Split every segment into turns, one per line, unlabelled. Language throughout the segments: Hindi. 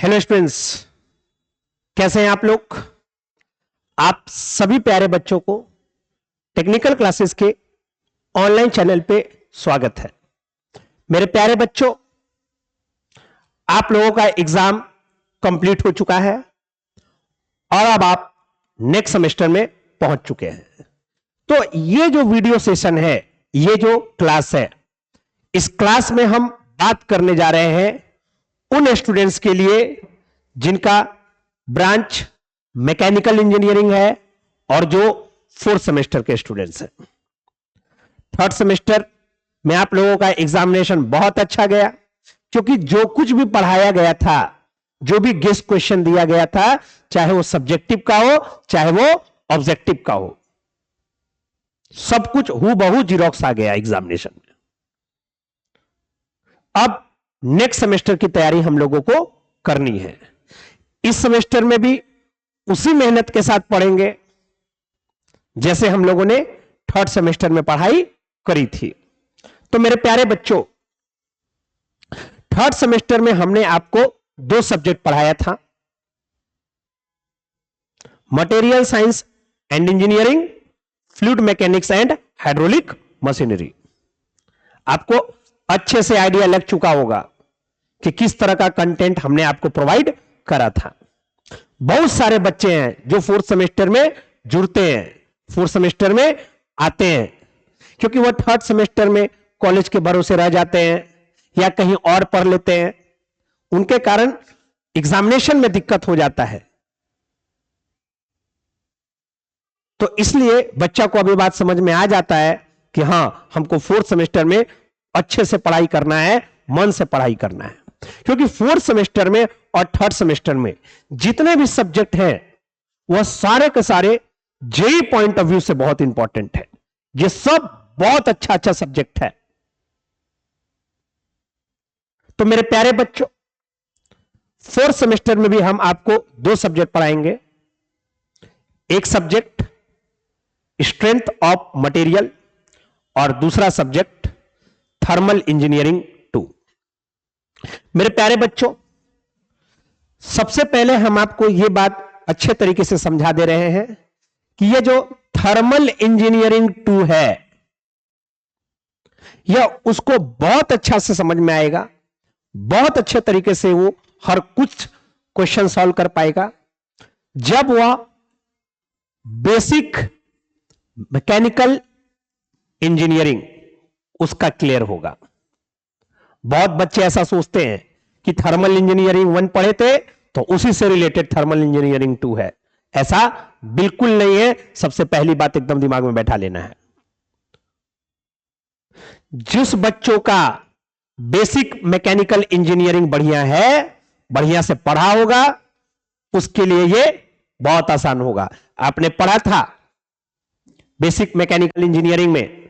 हेलो स्टूडेंट्स, कैसे हैं आप लोग। आप सभी प्यारे बच्चों को टेक्निकल क्लासेस के ऑनलाइन चैनल पे स्वागत है। मेरे प्यारे बच्चों, आप लोगों का एग्जाम कंप्लीट हो चुका है और अब आप नेक्स्ट सेमेस्टर में पहुंच चुके हैं। तो ये जो वीडियो सेशन है, ये जो क्लास है, इस क्लास में हम बात करने जा रहे हैं उन स्टूडेंट्स के लिए जिनका ब्रांच मैकेनिकल इंजीनियरिंग है और जो फोर्थ सेमेस्टर के स्टूडेंट्स हैं। थर्ड सेमेस्टर में आप लोगों का एग्जामिनेशन बहुत अच्छा गया, क्योंकि जो कुछ भी पढ़ाया गया था, जो भी गेस्ट क्वेश्चन दिया गया था, चाहे वो सब्जेक्टिव का हो चाहे वो ऑब्जेक्टिव का हो, सब कुछ हूबहू जीरोक्स आ गया एग्जामिनेशन में। अब नेक्स्ट सेमेस्टर की तैयारी हम लोगों को करनी है। इस सेमेस्टर में भी उसी मेहनत के साथ पढ़ेंगे जैसे हम लोगों ने थर्ड सेमेस्टर में पढ़ाई करी थी। तो मेरे प्यारे बच्चों, थर्ड सेमेस्टर में हमने आपको दो सब्जेक्ट पढ़ाया था, material science and engineering, fluid mechanics and hydraulic machinery. आपको अच्छे से आइडिया लग चुका होगा कि किस तरह का कंटेंट हमने आपको प्रोवाइड करा था। बहुत सारे बच्चे हैं जो फोर्थ सेमेस्टर में जुड़ते हैं, फोर्थ सेमेस्टर में आते हैं, क्योंकि वो थर्ड सेमेस्टर में कॉलेज के भरोसे रह जाते हैं या कहीं और पढ़ लेते हैं, उनके कारण एग्जामिनेशन में दिक्कत हो जाता है। तो इसलिए बच्चा को अभी बात समझ में आ जाता है कि हां, हमको फोर्थ सेमेस्टर में अच्छे से पढ़ाई करना है, मन से पढ़ाई करना है, क्योंकि फोर्थ सेमेस्टर में और थर्ड सेमेस्टर में जितने भी सब्जेक्ट हैं वह सारे के सारे जेई पॉइंट ऑफ व्यू से बहुत इंपॉर्टेंट है। ये सब बहुत अच्छा सब्जेक्ट है। तो मेरे प्यारे बच्चों, फोर्थ सेमेस्टर में भी हम आपको दो सब्जेक्ट पढ़ाएंगे। एक सब्जेक्ट स्ट्रेंथ ऑफ मटेरियल और दूसरा सब्जेक्ट थर्मल इंजीनियरिंग 2। मेरे प्यारे बच्चों, सबसे पहले हम आपको यह बात अच्छे तरीके से समझा दे रहे हैं कि यह जो थर्मल इंजीनियरिंग 2 है, यह उसको बहुत अच्छा से समझ में आएगा, बहुत अच्छे तरीके से वो हर कुछ क्वेश्चन सॉल्व कर पाएगा जब वह बेसिक मैकेनिकल इंजीनियरिंग उसका क्लियर होगा। बहुत बच्चे ऐसा सोचते हैं कि थर्मल इंजीनियरिंग 1 पढ़े थे तो उसी से रिलेटेड थर्मल इंजीनियरिंग 2 है। ऐसा बिल्कुल नहीं है। सबसे पहली बात एकदम दिमाग में बैठा लेना है, जिस बच्चों का बेसिक मैकेनिकल इंजीनियरिंग बढ़िया है, बढ़िया से पढ़ा होगा, उसके लिए यह बहुत आसान होगा। आपने पढ़ा था बेसिक मैकेनिकल इंजीनियरिंग में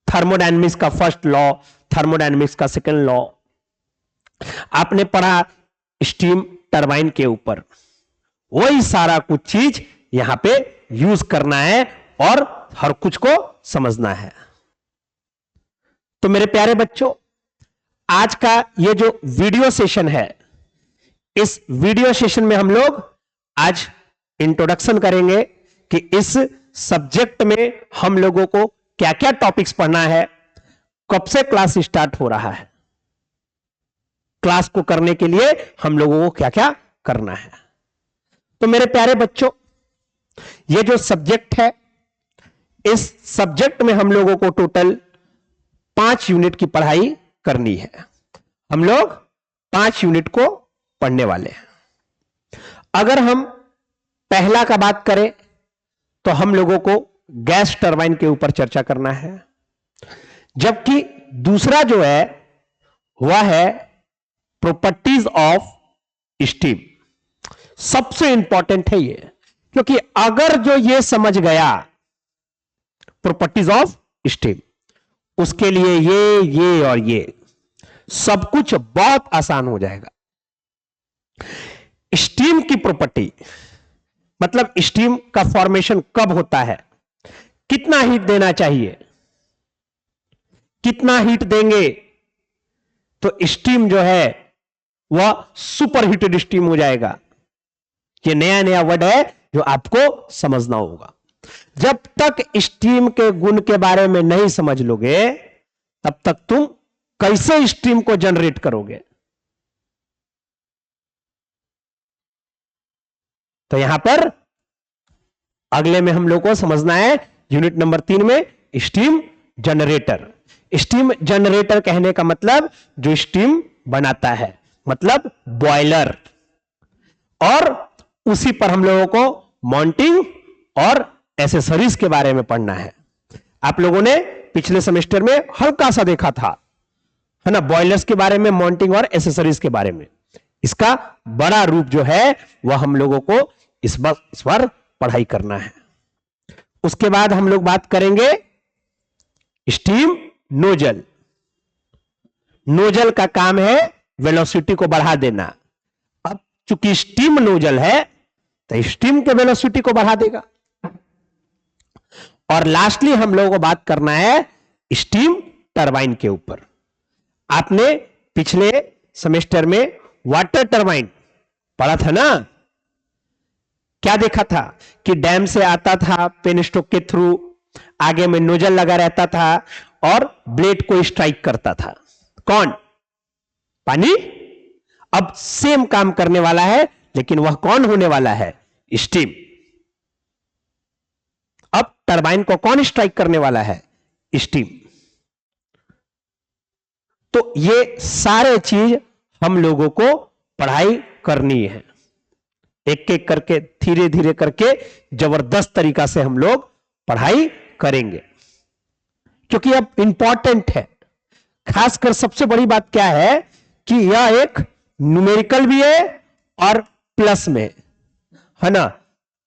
थर्मोडायनेमिक्स का फर्स्ट लॉ, थर्मोडायनेमिक्स का सेकंड लॉ, आपने पढ़ा स्टीम टरबाइन के ऊपर। वही सारा कुछ चीज यहां पे यूज करना है और हर कुछ को समझना है। तो मेरे प्यारे बच्चों, आज का ये जो वीडियो सेशन है, इस वीडियो सेशन में हम लोग आज इंट्रोडक्शन करेंगे कि इस सब्जेक्ट में हम लोगों को क्या क्या टॉपिक्स पढ़ना है, कब से क्लास स्टार्ट हो रहा है, क्लास को करने के लिए हम लोगों को क्या क्या करना है। तो मेरे प्यारे बच्चों, ये जो सब्जेक्ट है, इस सब्जेक्ट में हम लोगों को टोटल 5 यूनिट की पढ़ाई करनी है। हम लोग 5 यूनिट को पढ़ने वाले हैं। अगर हम पहला का बात करें तो हम लोगों को गैस टरबाइन के ऊपर चर्चा करना है, जबकि दूसरा जो है वह है प्रॉपर्टीज ऑफ स्टीम। सबसे इंपॉर्टेंट है ये, क्योंकि अगर जो ये समझ गया प्रॉपर्टीज ऑफ स्टीम, उसके लिए ये और ये सब कुछ बहुत आसान हो जाएगा। स्टीम की प्रॉपर्टी मतलब स्टीम का फॉर्मेशन कब होता है, कितना हीट देना चाहिए, कितना हीट देंगे तो स्टीम जो है वह सुपर हीटेड स्टीम हो जाएगा। ये नया नया वर्ड है जो आपको समझना होगा। जब तक स्टीम के गुण के बारे में नहीं समझ लोगे तब तक तुम कैसे स्टीम को जनरेट करोगे। तो यहां पर अगले में हम लोग को समझना है यूनिट नंबर 3 में स्टीम जनरेटर। स्टीम जनरेटर कहने का मतलब जो स्टीम बनाता है, मतलब बॉयलर। और उसी पर हम लोगों को माउंटिंग और एसेसरीज के बारे में पढ़ना है। आप लोगों ने पिछले सेमेस्टर में हल्का सा देखा था, है ना, बॉयलर्स के बारे में, माउंटिंग और एसेसरीज के बारे में। इसका बड़ा रूप जो है वह हम लोगों को इस बार पढ़ाई करना है। उसके बाद हम लोग बात करेंगे स्टीम नोजल। नोजल का काम है वेलोसिटी को बढ़ा देना। अब चूंकि स्टीम नोजल है तो स्टीम के वेलोसिटी को बढ़ा देगा। और लास्टली हम लोगों को बात करना है स्टीम टरबाइन के ऊपर। आपने पिछले सेमेस्टर में वाटर टरबाइन पढ़ा था ना। क्या देखा था कि डैम से आता था पेन स्टोक के थ्रू, आगे में नोजल लगा रहता था और ब्लेड को स्ट्राइक करता था। कौन? पानी। अब सेम काम करने वाला है, लेकिन वह कौन होने वाला है? स्टीम। अब टरबाइन को कौन स्ट्राइक करने वाला है? स्टीम। तो ये सारे चीज हम लोगों को पढ़ाई करनी है। एक एक करके, धीरे धीरे करके, जबरदस्त तरीका से हम लोग पढ़ाई करेंगे, क्योंकि अब इंपॉर्टेंट है। खासकर सबसे बड़ी बात क्या है कि यह एक न्यूमेरिकल भी है और प्लस में, है ना,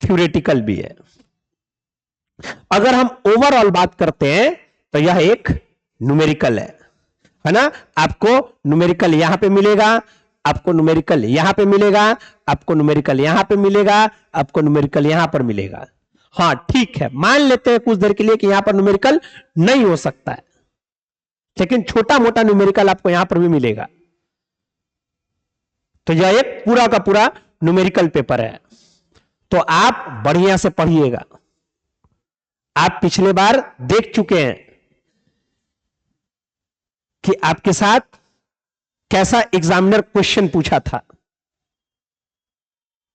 थ्योरेटिकल भी है। अगर हम ओवरऑल बात करते हैं तो यह एक न्यूमेरिकल है ना। आपको न्यूमेरिकल यहां पे मिलेगा, आपको न्यूमेरिकल यहां पे मिलेगा, आपको न्यूमेरिकल यहां पे मिलेगा, आपको न्यूमेरिकल यहां पर मिलेगा। हां ठीक है, मान लेते हैं कुछ देर के लिए कि यहां पर न्यूमेरिकल नहीं हो सकता है, लेकिन छोटा मोटा न्यूमेरिकल आपको यहां पर भी मिलेगा। तो यह एक पूरा का पूरा न्यूमेरिकल पेपर है। तो आप बढ़िया से पढ़िएगा। आप पिछले बार देख चुके हैं कि आपके साथ कैसा एग्जामिनर क्वेश्चन पूछा था।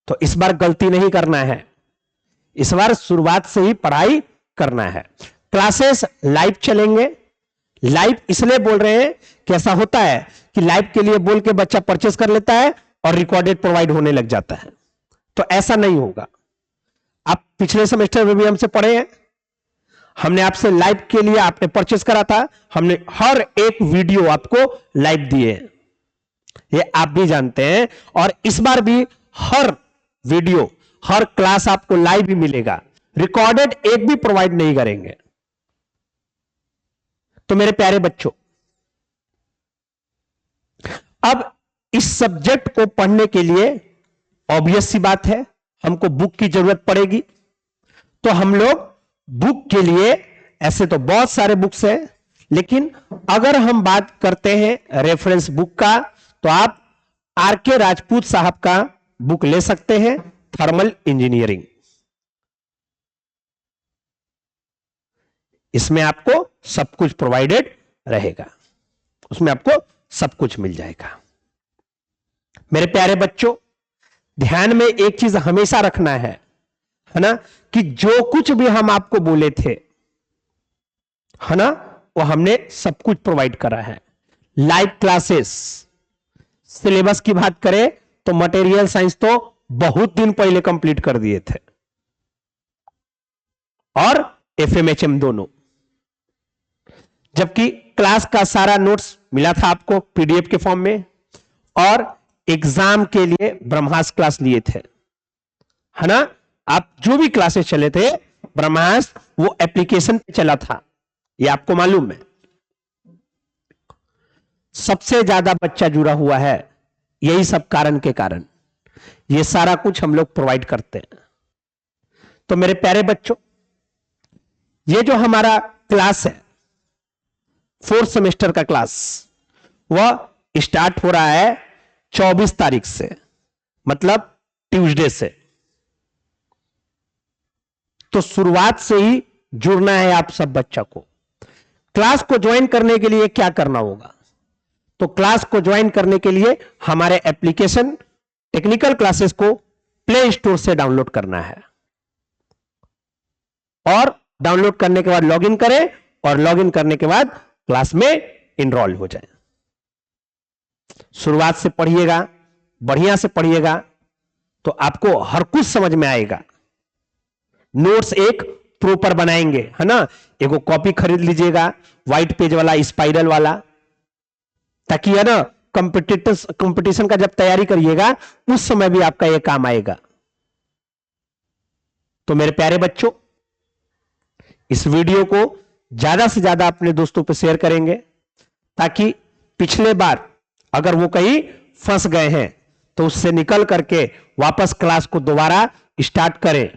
तो इस बार गलती नहीं करना है, इस बार शुरुआत से ही पढ़ाई करना है। क्लासेस लाइव चलेंगे। लाइव इसलिए बोल रहे हैं कि ऐसा होता है कि लाइव के लिए बोल के बच्चा परचेस कर लेता है और रिकॉर्डेड प्रोवाइड होने लग जाता है। तो ऐसा नहीं होगा। आप पिछले सेमेस्टर में भी हमसे पढ़े हैं, हमने आपसे लाइव के लिए आपने परचेस करा था, हमने हर एक वीडियो आपको लाइव दिए हैं, ये आप भी जानते हैं। और इस बार भी हर वीडियो, हर क्लास आपको लाइव ही मिलेगा, रिकॉर्डेड एक भी प्रोवाइड नहीं करेंगे। तो मेरे प्यारे बच्चों, अब इस सब्जेक्ट को पढ़ने के लिए ऑब्वियस सी बात है हमको बुक की जरूरत पड़ेगी। तो हम लोग बुक के लिए, ऐसे तो बहुत सारे बुक्स हैं, लेकिन अगर हम बात करते हैं रेफरेंस बुक का, तो आप आर.के. राजपूत साहब का बुक ले सकते हैं, थर्मल इंजीनियरिंग। इसमें आपको सब कुछ प्रोवाइडेड रहेगा, उसमें आपको सब कुछ मिल जाएगा। मेरे प्यारे बच्चों, ध्यान में एक चीज हमेशा रखना है ना, कि जो कुछ भी हम आपको बोले थे, है ना, वो हमने सब कुछ प्रोवाइड करा है। लाइव क्लासेस, सिलेबस की बात करें तो मटेरियल साइंस तो बहुत दिन पहले कंप्लीट कर दिए थे, और एफएमएचएम दोनों। जबकि क्लास का सारा नोट्स मिला था आपको पीडीएफ के फॉर्म में, और एग्जाम के लिए ब्रह्मास्त्र क्लास लिए थे, है ना। आप जो भी क्लासेस चले थे ब्रह्मास्त्र, वो एप्लीकेशन पे चला था, ये आपको मालूम है। सबसे ज्यादा बच्चा जुड़ा हुआ है यही सब कारण के कारण, ये सारा कुछ हम लोग प्रोवाइड करते हैं। तो मेरे प्यारे बच्चों, ये जो हमारा क्लास है, 4th सेमेस्टर का क्लास, वह स्टार्ट हो रहा है 24 तारीख से, मतलब ट्यूसडे से। तो शुरुआत से ही जुड़ना है आप सब बच्चा को। क्लास को ज्वाइन करने के लिए क्या करना होगा? तो क्लास को ज्वाइन करने के लिए हमारे एप्लीकेशन टेक्निकल क्लासेस को प्ले स्टोर से डाउनलोड करना है, और डाउनलोड करने के बाद लॉगिन करें, और लॉगिन करने के बाद क्लास में इनरोल हो जाए। शुरुआत से पढ़िएगा, बढ़िया से पढ़िएगा, तो आपको हर कुछ समझ में आएगा। नोट्स एक प्रॉपर बनाएंगे, है ना। एगो कॉपी खरीद लीजिएगा, व्हाइट पेज वाला, स्पाइरल वाला, ताकि है ना कंपटीशन का जब तैयारी करिएगा उस समय भी आपका यह काम आएगा। तो मेरे प्यारे बच्चों, इस वीडियो को ज्यादा से ज्यादा अपने दोस्तों पर शेयर करेंगे, ताकि पिछले बार अगर वो कहीं फंस गए हैं तो उससे निकल करके वापस क्लास को दोबारा स्टार्ट करें।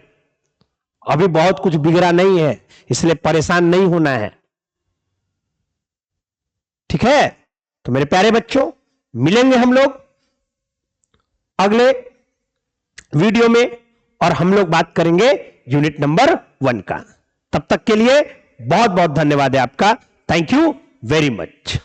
अभी बहुत कुछ बिगड़ा नहीं है, इसलिए परेशान नहीं होना है, ठीक है। तो मेरे प्यारे बच्चों, मिलेंगे हम लोग अगले वीडियो में, और हम लोग बात करेंगे यूनिट नंबर 1 का। तब तक के लिए बहुत बहुत धन्यवाद है आपका। Thank you very much.